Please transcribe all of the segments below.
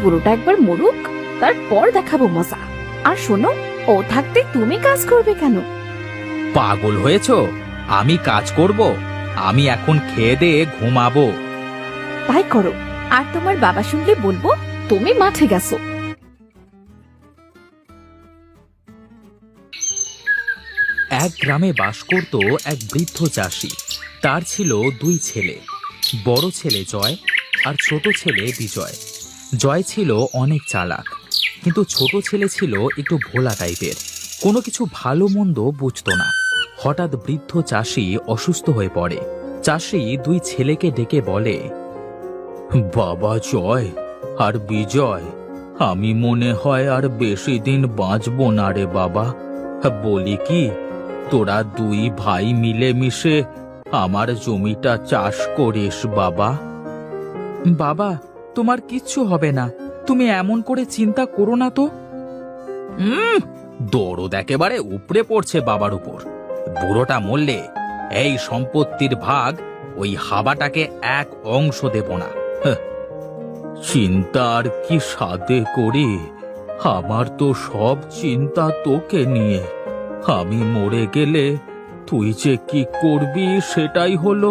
বুড়োটা একবার মরুক, তারপর দেখাবো মজা। আর শোনো, ও থাকতে তুমি কাজ করবে কেন? পাগল হয়েছো? আমি কাজ করব? আমি এখন খেয়ে দিয়ে ঘুমাবো। তাই করো, আর তোমার বাবা শুনলে বলবো তুমি মাঠে গেছো। এক গ্রামে বাস করত এক বৃদ্ধ চাষি। তার ছিল দুই ছেলে, বড় ছেলে জয় আর ছোট ছেলে বিজয়। জয় ছিল অনেক চালাক, কিন্তু ছোট ছেলে ছিল একটু ভোলা টাইপের, কোনো কিছু ভালো মন্দ বুঝতো না। হঠাৎ বৃদ্ধ চাষি অসুস্থ হয়ে পড়ে। চাষি দুই ছেলেকে ডেকে বলে, বাবা জয় আর বিজয়, আমি মনে হয় আর বেশি দিন বাঁচবো না রে বাবা। বলি কি, তোরা দুই ভাই মিলে মিশে আমার জমিটা চাষ করিস বাবা। বাবা, তোমার কিচ্ছু হবে না, তুমি এমন করে চিন্তা করো না তো। দরদ একেবারে উপড়ে পড়ছে বাবার উপর। বুড়োটা মরলে এই সম্পত্তির ভাগ ওই হাবাটাকে এক অংশ দেব না। চিন্তা আর কি সাধে করি, আমার তো সব চিন্তা তোকে নিয়ে। আমি মরে গেলে তুই যে কি করবি সেটাই হলো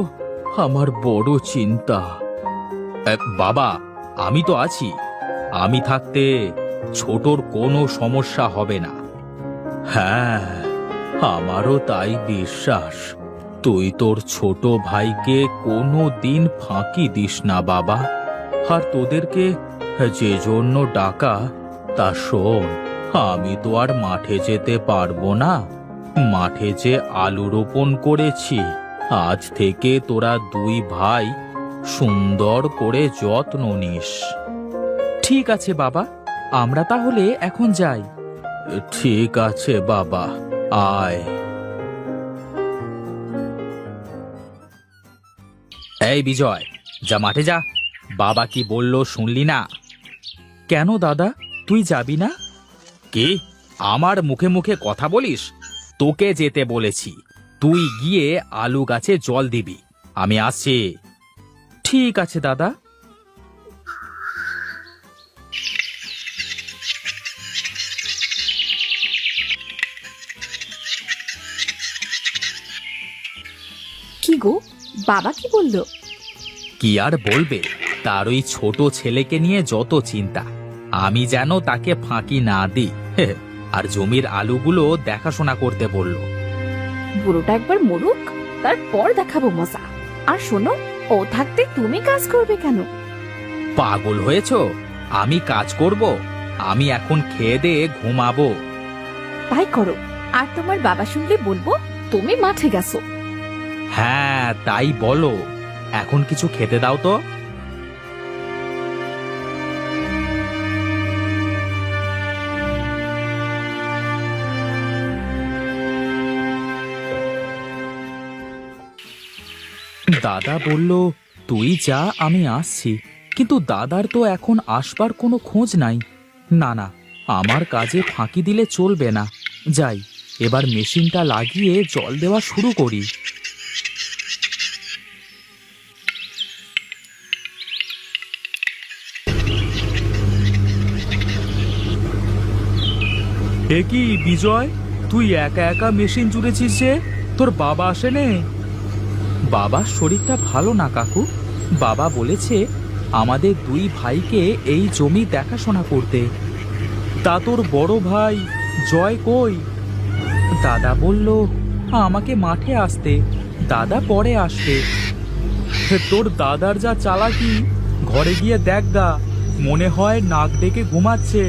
আমার বড় চিন্তা। বাবা, আমি তো আছি, আমি থাকতে ছোটর কোনো সমস্যা হবে না। হ্যাঁ, আমারও তাই বিশ্বাস। তুই তোর ছোট ভাইকে কোনো দিন ফাঁকি দিস না বাবা। আর তোদেরকে যে জন্য ডাকা তা শোন, আমি তো আর মাঠে যেতে পারবো না। মাঠে যে আলু রোপণ করেছি, আজ থেকে তোরা দুই ভাই সুন্দর করে যত্ন নিস। ঠিক আছে বাবা, আমরা তাহলে এখন যাই। ঠিক আছে বাবা, আয়। এই বিজয়, যা মাঠে যা। বাবা কি বললো শুনলি না? কেন দাদা, তুই যাবি না? কি আমার মুখে মুখে কথা বলিস? তোকে যেতে বলেছি, তুই গিয়ে আলু গাছে জল দিবি। আমি আসছি। ঠিক আছে দাদা। কি গো, বাবা কি বললো? কি আর বলবে, তার ওই ছোট ছেলেকে নিয়ে যত চিন্তা। আমি যেন তাকে ফাঁকি না দিই। আর জমির আলুগুলো দেখাশোনা করতে বলল। বুড়োটা একবার মরুক, তারপর দেখাবো মজা। আর শোনো, ও থাকতে তুমি কাজ করবে কেন? পাগল হয়েছো? আমি কাজ করব? আমি এখন খেয়ে দিয়ে ঘুমাবো। তাই করো, আর তোমার বাবা শুনলে বলবো তুমি মাঠে গেছো। হ্যাঁ, তাই বলো। এখন কিছু খেতে দাও তো। দাদা বলল, তুই যা, আমি আসছি। কিন্তু দাদার তো এখন আসবার কোনো খোঁজ নাই। না না, আমার কাজে ফাঁকি দিলে চলবে না। যাই, এবার মেশিনটা লাগিয়ে জল দেওয়া শুরু করি। এ কি বিজয়, তুই একা একা মেশিন জুড়েছিস যে? তোর বাবা আসেনে? বাবার শরীরটা ভালো না কাকু। বাবা বলেছে আমাদের দুই ভাইকে এই জমি দেখাশোনা করতে। তা তোর বড় ভাই জয় কই? দাদা বলল আমাকে মাঠে আসতে, দাদা পরে আসবে। তোর দাদার যা চালাকি, ঘরে গিয়ে দেখ গা, মনে হয় নাক ডেকে ঘুমাচ্ছে।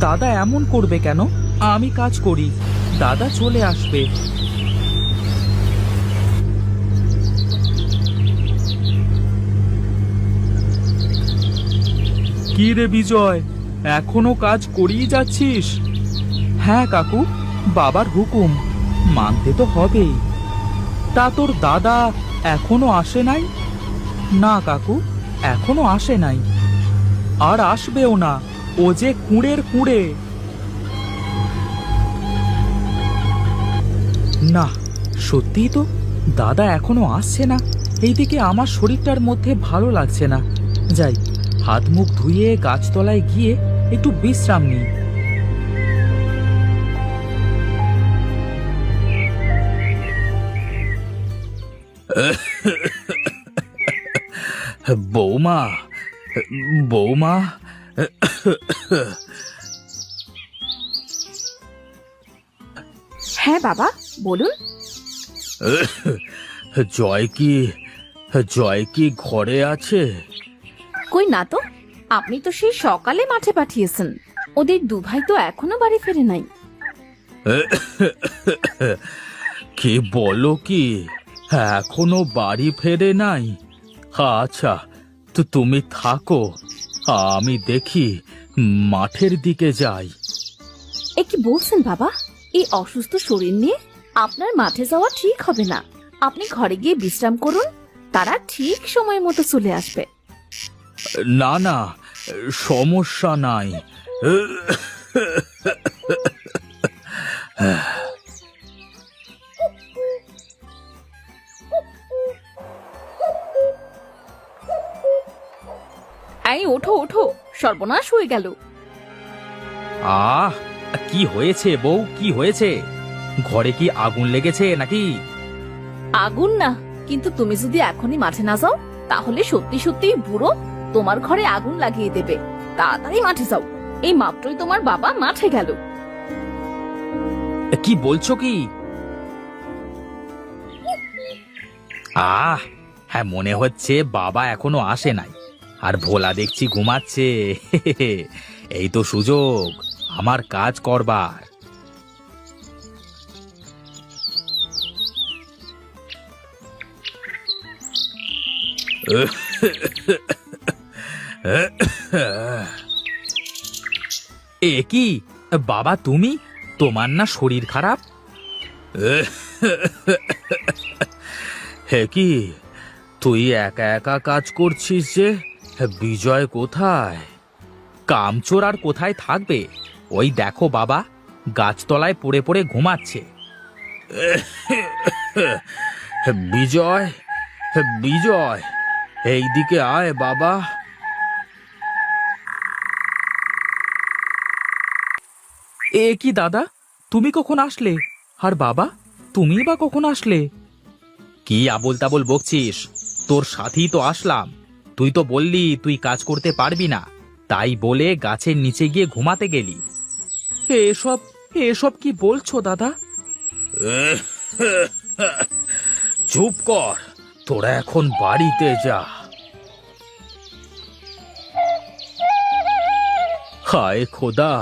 দাদা এমন করবে কেন? আমি কাজ করি, দাদা চলে আসবে। কি রে বিজয়, এখনো কাজ করিয়ে যাচ্ছিস? হ্যাঁ কাকু, বাবার হুকুম মানতে তো হবেই। তা তোর দাদা এখনো আসে নাই? না কাকু, এখনো আসে নাই, আর আসবেও না। ও যে কুঁড়ের কুঁড়ে। না, সত্যিই তো দাদা এখনো আসছে না। এইদিকে আমার শরীরটার মধ্যে ভালো লাগছে না। যাই, হাত মুখ ধুয়ে গাছতলায় গিয়ে একটু বিশ্রাম নিই। বৌমা, বৌমা, হ্যাঁ বাবা, বলুন। জয় কি জয় কি ঘরে আছে? কই না তো, আপনি তো সেই সকালে মাঠে পাঠিয়েছেন। ওদের দু ভাই তো এখনো বাড়ি ফেরে নাই। কি বলো কি, এখনো বাড়ি ফেরে নাই? আচ্ছা, তো তুমি থাকো, আমি দেখি মাঠের দিকে যাই। এ কি বলছেন বাবা? এই অসুস্থ শরীর নিয়ে আপনার মাঠে যাওয়া ঠিক হবে না। আপনি ঘরে গিয়ে বিশ্রাম করুন, তারা ঠিক সময় মতো চলে আসবে। না না, সমস্যা নাই। এই ওঠো ওঠো, সর্বনাশ হয়ে গেল। আহ, কি হয়েছে বউ, কি হয়েছে? ঘরে কি আগুন লেগেছে নাকি? আগুন না, কিন্তু তুমি যদি এখনই মাঠে না যাও তাহলে সত্যি সত্যি বুড়ো তোমার ঘরে আগুন লাগিয়ে দেবে। তাড়াতাড়ি মাঠে যাও, এই মাত্রই তোমার বাবা মাঠে গেল। কি বলছো কি? হ্যাঁ, মনে হচ্ছে বাবা এখনো আসে নাই, আর ভোলা দেখছি ঘুমাচ্ছে। এই তো সুযোগ আমার কাজ করবার। এ কি বাবা, তুমি? তোমার না শরীর খারাপ? হে কি, তুই একা একা কাজ করছিস যে? বিজয় কোথায়? কামচোর আর কোথায় থাকবে? ওই দেখো বাবা, গাছতলায় পড়ে পড়ে ঘুমাচ্ছে। বিজয়, বিজয়, এইদিকে আয় বাবা। এ কি দাদা, তুমি কখন আসলে? আর বাবা, তুমি বা কখন আসলে? কি আবোল তাবোল বকছিস? তোর সাথেই তো আসলাম। তুই তো বললি তুই কাজ করতে পারবি না, তাই বলে গাছের নিচে গিয়ে ঘুমাতে গেলি। এসব এসব কি বলছো দাদা? চুপ কর, তোরা এখন বাড়িতে যা। হায় খোদা,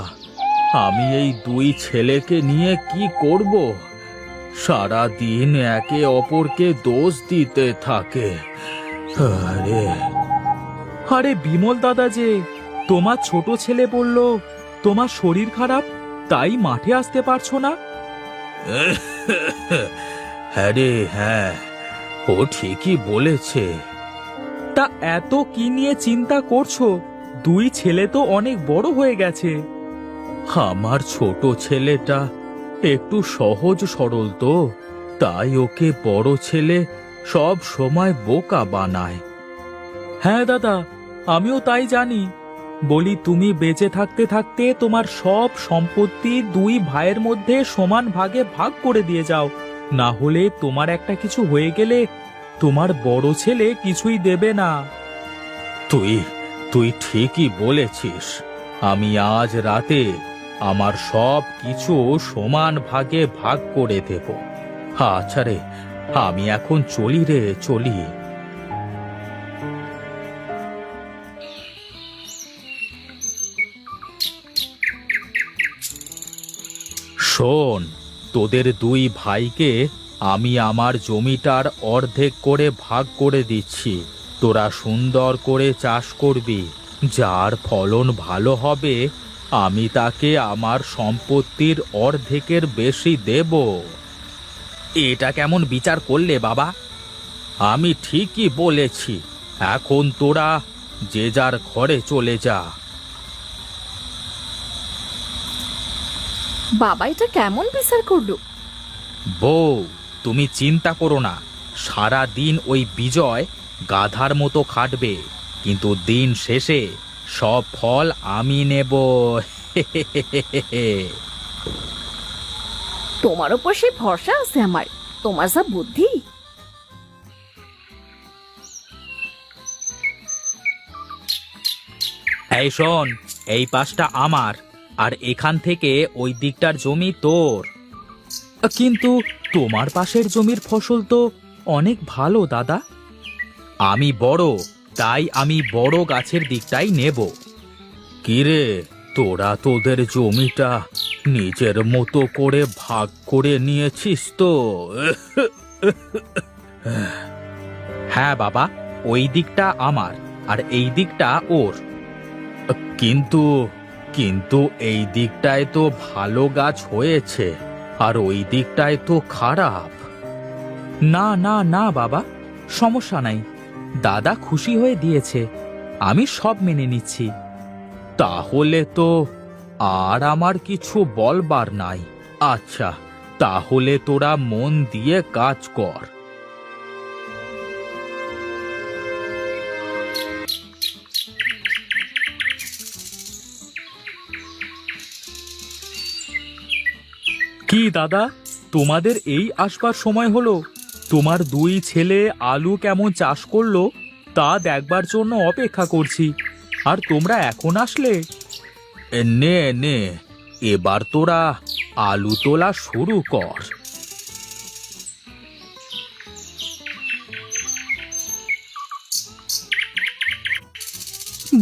আমি এই দুই ছেলেকে নিয়ে কি করব? সারা দিন একে অপরকে দোষ দিতে থাকে। আরে আরে বিমল দাদা, যে তোমার ছোট ছেলে বলল তোমার শরীর খারাপ, তাই মাঠে আসতে পারছো না। হ্যাঁ রে, হ্যাঁ, ও ঠিকই বলেছে। তা এত কি নিয়ে চিন্তা করছো? দুই ছেলে তো অনেক বড় হয়ে গেছে। আমার ছোট ছেলেটা একটু সহজ সরল তো, তাই ওকে বড় ছেলে সব সময় বোকা বানায়। হ্যাঁ দাদা, আমিও তাই জানি। বলি, তুমি বেঁচে থাকতে থাকতে তোমার সব সম্পত্তি দুই ভাইয়ের মধ্যে সমান ভাগে ভাগ করে দিয়ে যাও, না হলে তোমার একটা কিছু হয়ে গেলে তোমার বড় ছেলে কিছুই দেবে না। তুই তুই ঠিকই বলেছিস। আমি আজ রাতে আমার সব কিছু সমান ভাগে ভাগ করে দেব। আচ্ছা রে, আমি এখন চলি রে, চলি। শোন, তোদের দুই ভাইকে আমি আমার জমিটার অর্ধেক করে ভাগ করে দিচ্ছি। তোরা সুন্দর করে চাষ করবি, যার ফলন ভালো হবে আমি তাকে আমার সম্পত্তির অর্ধেকের বেশি দেব। এটা কেমন বিচার করলে বাবা? আমি ঠিকই বলেছি। এখন তোরা যে যার ঘরে চলে যা। বাবা এটা কেমন বিচার করলো? বউ, তুমি চিন্তা করো না। সারা দিন ওই বিজয় গাধার মতো খাটবে, কিন্তু দিন শেষে সব ফল আমি নেব। তোমার ওপর সে ভরসা আছে আমার, তোমার যা বুদ্ধি। এই শোন, এই পাশটা আমার, আর এখান থেকে ওই দিকটার জমি তোর। কিন্তু তোমার পাশের জমির ফসল তো অনেক ভালো দাদা। আমি বড়, তাই আমি বড় গাছের দিকটাই নেব। কিরে, তোরা তোদের জমিটা নিজের মতো করে ভাগ করে নিয়েছিস তো? হ্যাঁ বাবা, ওই দিকটা আমার আর এই দিকটা ওর। কিন্তু কিন্তু এই দিকটায় তো ভালো গাছ হয়েছে, আর ওই দিকটায় তো খারাপ। না না না বাবা, সমস্যা নাই, দাদা খুশি হয়ে দিয়েছে, আমি সব মেনে নিচ্ছি। তাহলে তো আর আমার কিছু বলবার নাই। আচ্ছা, তাহলে তোরা মন দিয়ে কাজ কর। কি দাদা, তোমাদের এই আসবার সময় হলো? তোমার দুই ছেলে আলু কেমন চাষ করলো তা দেখবার জন্য অপেক্ষা করছি, আর তোমরা এখন আসলে? নে নে, এবার তোরা আলু তোলা শুরু কর।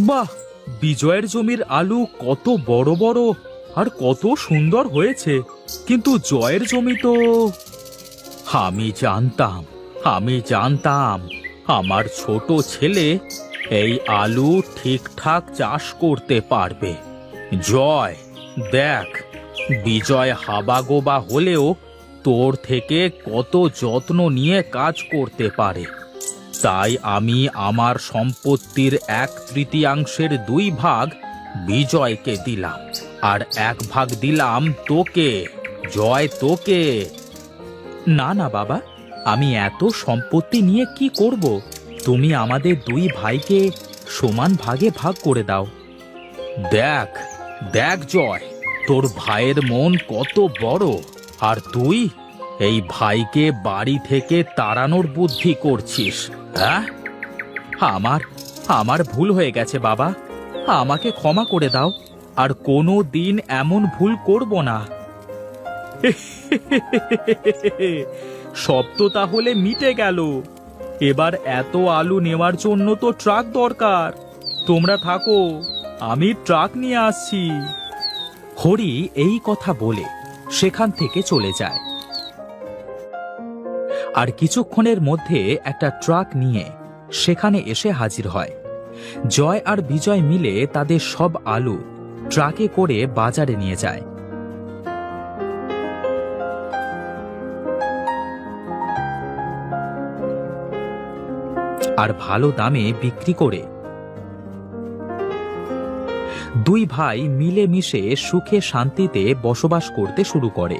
বাহ, বিজয়ের জমির আলু কত বড় বড় আর কত সুন্দর হয়েছে, কিন্তু জয়ের জমি তো। আমি জানতাম আমার ছোট ছেলে এই আলু ঠিকঠাক চাষ করতে পারবে। জয়, দেখ, বিজয় হাবাগোবা হলেও তোর থেকে কত যত্ন নিয়ে কাজ করতে পারে। তাই আমি আমার সম্পত্তির 1/3 2 ভাগ বিজয়কে দিলাম, আর 1 ভাগ দিলাম তোকে। জয়, তোকে। না না বাবা, আমি এত সম্পত্তি নিয়ে কি করব? তুমি আমাদের 2 ভাইকে সমান ভাগে ভাগ করে দাও। দেখ দেখ জয়, তোর ভাইয়ের মন কত বড়, আর তুই এই ভাইকে বাড়ি থেকে তাড়ানোর বুদ্ধি করছিস। হ্যাঁ, আমার ভুল হয়ে গেছে বাবা, আমাকে ক্ষমা করে দাও, আর কোনো দিন এমন ভুল করব না। সব তো তাহলে মিটে গেল। এবার এত আলু নেওয়ার জন্য তো ট্রাক দরকার। তোমরা থাকো, আমি ট্রাক নিয়ে আসছি। হরি এই কথা বলে সেখান থেকে চলে যায়, আর কিছুক্ষণের মধ্যে একটা ট্রাক নিয়ে সেখানে এসে হাজির হয়। জয় আর বিজয় মিলে তাদের সব আলু ট্রাকে করে বাজারে নিয়ে যায়। আর ভালো দামে বিক্রি করে 2 ভাই মিলেমিশে সুখে শান্তিতে বসবাস করতে শুরু করে।